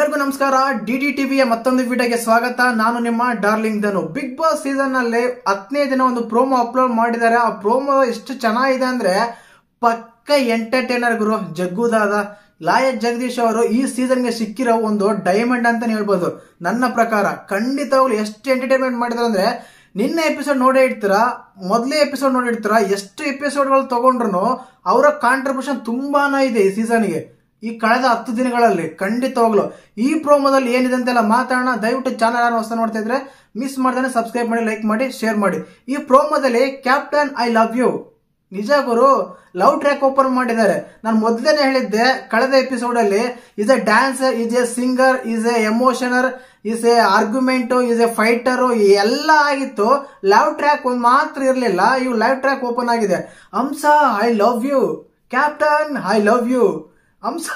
ಎಲ್ಲರಿಗೂ ನಮಸ್ಕಾರ. ಡಿಡಿ ಟಿವಿಯ ಮತ್ತೊಂದು ವಿಡಿಯೋಗೆ ಸ್ವಾಗತ. ನಾನು ನಿಮ್ಮ ಡಾರ್ಲಿಂಗ್ ಧನು. ಬಿಗ್ ಬಾಸ್ ಸೀಸನ್ ನಲ್ಲಿ 10ನೇ ದಿನ ಒಂದು ಪ್ರೋಮೋ ಅಪ್ಲೋಡ್ ಮಾಡಿದ್ದಾರೆ. ಆ ಪ್ರೋಮೋ ಎಷ್ಟು ಚೆನ್ನಾಗಿದೆ ಅಂದ್ರೆ ಪಕ್ಕ ಎಂಟರ್ಟೈನರ್ ಗುರು. ಜಗ್ಗು ದಾದ ಲಾಯರ್ ಜಗದೀಶ್ ಅವರು ಈ ಸೀಸನ್ಗೆ ಸಿಕ್ಕಿರೋ ಒಂದು ಡೈಮಂಡ್ ಅಂತಾನೆ ಹೇಳ್ಬೋದು. ನನ್ನ ಪ್ರಕಾರ ಖಂಡಿತವಾಗ್ಲು ಎಷ್ಟು ಎಂಟರ್ಟೈನ್ಮೆಂಟ್ ಮಾಡಿದ್ರು ಅಂದ್ರೆ, ನಿನ್ನೆ ಎಪಿಸೋಡ್ ನೋಡೇ ಇರ್ತೀರಾ, ಮೊದಲೇ ಎಪಿಸೋಡ್ ನೋಡಿರ್ತೀರಾ, ಎಷ್ಟು ಎಪಿಸೋಡ್ಗಳು ತಗೊಂಡ್ರು ಅವರ ಕಾಂಟ್ರಿಬ್ಯೂಷನ್ ತುಂಬಾನೇ ಇದೆ ಈ ಸೀಸನ್ಗೆ. ಈ ಕಳೆದ 10 ದಿನಗಳಲ್ಲಿ ಖಂಡಿತವಾಗ್ಲು ಈ ಪ್ರೋಮೋದಲ್ಲಿ ಏನಿದೆ ಅಂತೆಲ್ಲ ಮಾತಾಡೋಣ. ದಯವಿಟ್ಟು ಚಾನಲ್ ಹೊಸ ನೋಡ್ತಾ ಇದ್ರೆ ಮಿಸ್ ಮಾಡ್ದಾನೆ ಸಬ್ಸ್ಕ್ರೈಬ್ ಮಾಡಿ, ಲೈಕ್ ಮಾಡಿ, ಶೇರ್ ಮಾಡಿ. ಈ ಪ್ರೋಮೋದಲ್ಲಿ ಕ್ಯಾಪ್ಟನ್ ಐ ಲವ್ ಯು, ನಿಜ ಗುರು, ಲವ್ ಟ್ರ್ಯಾಕ್ ಓಪನ್ ಮಾಡಿದ್ದಾರೆ. ನಾನು ಮೊದಲೇನೆ ಹೇಳಿದ್ದೆ ಕಳೆದ ಎಪಿಸೋಡ್ ಅಲ್ಲಿ, is a dancer, is a singer, is a emotioner, is a argument, is a fighter, ಎಲ್ಲ ಆಗಿತ್ತು. ಲವ್ ಟ್ರ್ಯಾಕ್ ಒಂದು ಮಾತ್ರ ಇರಲಿಲ್ಲ. ಇವು ಲವ್ ಟ್ರ್ಯಾಕ್ ಓಪನ್ ಆಗಿದೆ. Hamsa I love you, captain I love you. Hamsa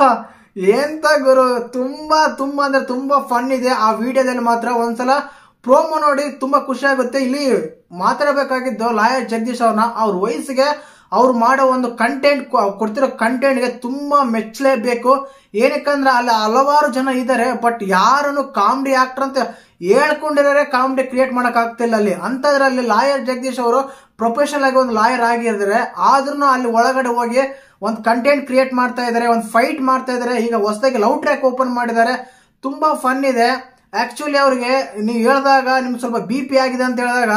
ಎಂತ ಗುರು, ತುಂಬಾ ತುಂಬಾ ಅಂದ್ರೆ ತುಂಬಾ ಫನ್ ಇದೆ ಆ ವಿಡಿಯೋದಲ್ಲಿ. ಮಾತ್ರ ಒಂದ್ಸಲ ಪ್ರೋಮೋ ನೋಡಿ ತುಂಬಾ ಖುಷಿ ಆಗುತ್ತೆ. ಇಲ್ಲಿ ಮಾತಾಡಬೇಕಾಗಿದ್ದು ಲಾಯರ್ ಜಗದೀಶ್ ಅವ್ರನ್ನ, ಅವ್ರ ವಯಸ್ಸಿಗೆ ಅವ್ರು ಮಾಡೋ ಒಂದು ಕಂಟೆಂಟ್, ಕೊಡ್ತಿರೋ ಕಂಟೆಂಟ್ಗೆ ತುಂಬಾ ಮೆಚ್ಚಲೇಬೇಕು. ಏನಕ್ಕಂದ್ರೆ ಅಲ್ಲಿ ಹಲವಾರು ಜನ ಇದ್ದಾರೆ, ಬಟ್ ಯಾರನ್ನು ಕಾಮಿಡಿ ಆಕ್ಟರ್ ಅಂತ ಹೇಳ್ಕೊಂಡಿರೋರೆ ಕಾಮಿಡಿ ಕ್ರಿಯೇಟ್ ಮಾಡಕ್ ಆಗ್ತಿಲ್ಲ ಅಲ್ಲಿ. ಅಂತದ್ರಲ್ಲಿ ಲಾಯರ್ ಜಗದೀಶ್ ಅವರು ಪ್ರೊಫೆಷನಲ್ ಆಗಿ ಒಂದು ಲಾಯರ್ ಆಗಿರ್ತಾರೆ, ಆದ್ರೂ ಅಲ್ಲಿ ಒಳಗಡೆ ಹೋಗಿ ಒಂದು ಕಂಟೆಂಟ್ ಕ್ರಿಯೇಟ್ ಮಾಡ್ತಾ ಇದಾರೆ, ಒಂದು ಫೈಟ್ ಮಾಡ್ತಾ ಇದಾರೆ. ಈಗ ಹೊಸದಾಗಿ ಲವ್ ಟ್ರ್ಯಾಕ್ ಓಪನ್ ಮಾಡಿದ್ದಾರೆ, ತುಂಬಾ ಫನ್ ಇದೆ. ಆಕ್ಚುಲಿ ಅವ್ರಿಗೆ ನೀವು ಹೇಳಿದಾಗ ನಿಮ್ಗೆ ಸ್ವಲ್ಪ BP ಆಗಿದೆ ಅಂತ ಹೇಳಿದಾಗ,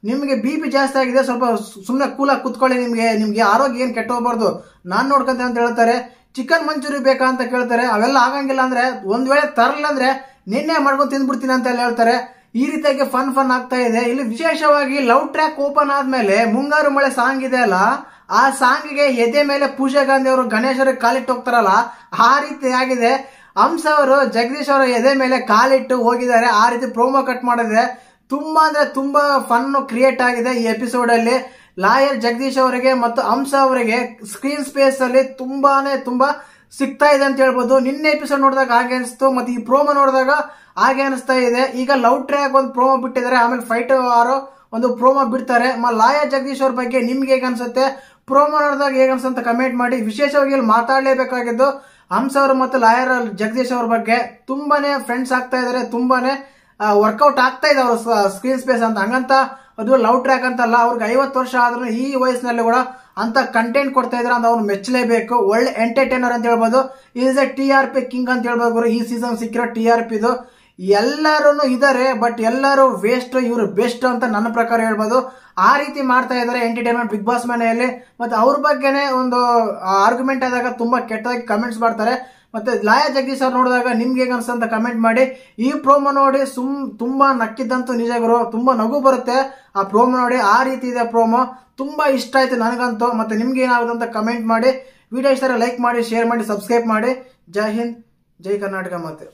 ನಿಮ್ಗೆ BP ಜಾಸ್ತಿ ಆಗಿದೆ, ಸ್ವಲ್ಪ ಸುಮ್ಮನೆ ಕೂಲಾಗಿ ಕುತ್ಕೊಳ್ಳಿ, ನಿಮ್ಗೆ ಆರೋಗ್ಯ ಏನ್ ಕೆಟ್ಟ ಹೋಗ್ಬಾರ್ದು, ನಾನ್ ನೋಡ್ಕೊಂತೆ ಅಂತ ಹೇಳ್ತಾರೆ. ಚಿಕನ್ ಮಂಚೂರಿ ಬೇಕಾ ಅಂತ ಕೇಳ್ತಾರೆ, ಅವೆಲ್ಲ ಆಗಂಗಿಲ್ಲ ಅಂದ್ರೆ, ಒಂದ್ ವೇಳೆ ತರಲ್ಲ ಅಂದ್ರೆ ನಿನ್ನೆ ಮಾಡ್ಕೊಂಡು ತಿಂದ್ಬಿಡ್ತೀನಿ ಅಂತ ಹೇಳ್ತಾರೆ. ಈ ರೀತಿಯಾಗಿ ಫನ್ ಆಗ್ತಾ ಇದೆ. ಇಲ್ಲಿ ವಿಶೇಷವಾಗಿ ಲವ್ ಟ್ರ್ಯಾಕ್ ಓಪನ್ ಆದ್ಮೇಲೆ ಮುಂಗಾರು ಮಳೆ ಸಾಂಗ್ ಇದೆ ಅಲ್ಲ, ಆ ಸಾಂಗಿಗೆ ಎದೆ ಮೇಲೆ ಪೂಜಾ ಗಾಂಧಿ ಅವರು ಗಣೇಶರಿಗೆ ಕಾಲಿಟ್ಟು ಹೋಗ್ತಾರಲ್ಲ, ಆ ರೀತಿ ಆಗಿದೆ. ಹಂಸ ಅವರು ಜಗದೀಶ್ ಅವರ ಎದೆ ಮೇಲೆ ಕಾಲಿಟ್ಟು ಹೋಗಿದ್ದಾರೆ. ಆ ರೀತಿ ಪ್ರೋಮೋ ಕಟ್ ಮಾಡಿದೆ. ತುಂಬಾ ಅಂದ್ರೆ ತುಂಬಾ ಫನ್ ಕ್ರಿಯೇಟ್ ಆಗಿದೆ ಈ ಎಪಿಸೋಡ್ ಅಲ್ಲಿ. ಲಾಯರ್ ಜಗದೀಶ್ ಅವರಿಗೆ ಮತ್ತು ಹಂಸ ಅವರಿಗೆ ಸ್ಕ್ರೀನ್ ಸ್ಪೇಸ್ ಅಲ್ಲಿ ತುಂಬಾ ಸಿಗ್ತಾ ಇದೆ ಅಂತ ಹೇಳ್ಬೋದು. ನಿನ್ನೆ ಎಪಿಸೋಡ್ ನೋಡಿದಾಗ ಹಾಗೆ ಅನಿಸ್ತು, ಮತ್ತೆ ಈ ಪ್ರೋಮೋ ನೋಡಿದಾಗ ಹಾಗೆ ಅನಿಸ್ತಾ ಇದೆ. ಈಗ ಲವ್ ಟ್ರ್ಯಾಕ್ ಒಂದು ಪ್ರೋಮೋ ಬಿಟ್ಟಿದ್ದಾರೆ, ಆಮೇಲೆ ಫೈಟ್ ಆರೋ ಒಂದು ಪ್ರೋಮೋ ಬಿಡ್ತಾರೆ. ಲಾಯರ್ ಜಗದೀಶ್ ಅವ್ರ ಬಗ್ಗೆ ನಿಮ್ಗೆ ಹೇಗೆ ಅನ್ಸುತ್ತೆ, ಪ್ರೋಮೋ ನೋಡಿದಾಗ ಹೇಗೆ ಅನ್ಸುತ್ತೆ ಕಮೆಂಟ್ ಮಾಡಿ. ವಿಶೇಷವಾಗಿ ಇಲ್ಲಿ ಮಾತಾಡಲೇಬೇಕಾಗಿದ್ದು ಹಂಸ ಅವರು ಮತ್ತು ಲಾಯರ್ ಜಗದೀಶ್ ಅವ್ರ ಬಗ್ಗೆ. ತುಂಬಾನೇ ಫ್ರೆಂಡ್ಸ್ ಆಗ್ತಾ ಇದಾರೆ, ತುಂಬಾನೇ ವರ್ಕೌಟ್ ಆಗ್ತಾ ಇದೆ ಅವ್ರ ಸ್ಕ್ರೀನ್ ಸ್ಪೇಸ್ ಅಂತ. ಹಂಗಂತ ಅದು ಲವ್ ಟ್ರ್ಯಾಕ್ ಅಂತಲ್ಲ, ಅವ್ರಿಗೆ 50 ವರ್ಷ ಆದ್ರೂ ಈ ವಯಸ್ಸಿನಲ್ಲಿ ಕೂಡ ಅಂತ ಕಂಟೆಂಟ್ ಕೊಡ್ತಾ ಇದಾರೆ ಅಂತ ಅವ್ರು ಮೆಚ್ಚಲೇಬೇಕು. ಒಳ್ಳೆ ಎಂಟರ್ಟೈನರ್ ಅಂತ ಹೇಳ್ಬೋದು. ಈಸ್ ಎ TRP ಕಿಂಗ್ ಅಂತ ಹೇಳ್ಬೋದು. ಈ ಸೀಸನ್ ಸಿಕ್ಕಿರೋ TRP ಇದು. ಎಲ್ಲರೂ ಇದಾರೆ, ಬಟ್ ಎಲ್ಲರೂ ವೇಸ್ಟ್, ಇವರು ಬೆಸ್ಟ್ ಅಂತ ನನ್ನ ಪ್ರಕಾರ ಹೇಳ್ಬೋದು. ಆ ರೀತಿ ಮಾಡ್ತಾ ಇದಾರೆ ಎಂಟರ್ಟೈನ್ಮೆಂಟ್ ಬಿಗ್ ಬಾಸ್ ಮನೆಯಲ್ಲಿ. ಮತ್ತೆ ಅವ್ರ ಬಗ್ಗೆನೆ ಒಂದು ಆರ್ಗ್ಯುಮೆಂಟ್ ಆದಾಗ ತುಂಬಾ ಕೆಟ್ಟದಾಗಿ ಕಮೆಂಟ್ಸ್ ಮಾಡ್ತಾರೆ. ಮತ್ತೆ ಲಾಯರ್ ಜಗದೀಶ್ ಅವ್ರು ನೋಡಿದಾಗ ನಿಮ್ಗೆ ಹೇಗೆ ಅನ್ಸುತ್ತೆ ಕಮೆಂಟ್ ಮಾಡಿ. ಈ ಪ್ರೋಮೋ ನೋಡಿ ತುಂಬಾ ನಕ್ಕಿದ್ದಂತೂ ನಿಜ ಗುರು, ತುಂಬಾ ನಗು ಬರುತ್ತೆ ಆ ಪ್ರೋಮೋ ನೋಡಿ. ಆ ರೀತಿ ಇದೆ ಪ್ರೋಮೋ, ತುಂಬಾ ಇಷ್ಟ ಆಯ್ತು ನನಗಂತೂ. ಮತ್ತೆ ನಿಮ್ಗೆ ಏನಾಗುತ್ತೆ ಅಂತ ಕಮೆಂಟ್ ಮಾಡಿ. ವಿಡಿಯೋ ಇಷ್ಟ ಲೈಕ್ ಮಾಡಿ, ಶೇರ್ ಮಾಡಿ, ಸಬ್ಸ್ಕ್ರೈಬ್ ಮಾಡಿ. ಜೈ ಹಿಂದ್, ಜೈ ಕರ್ನಾಟಕ. ಮತ್ತೆ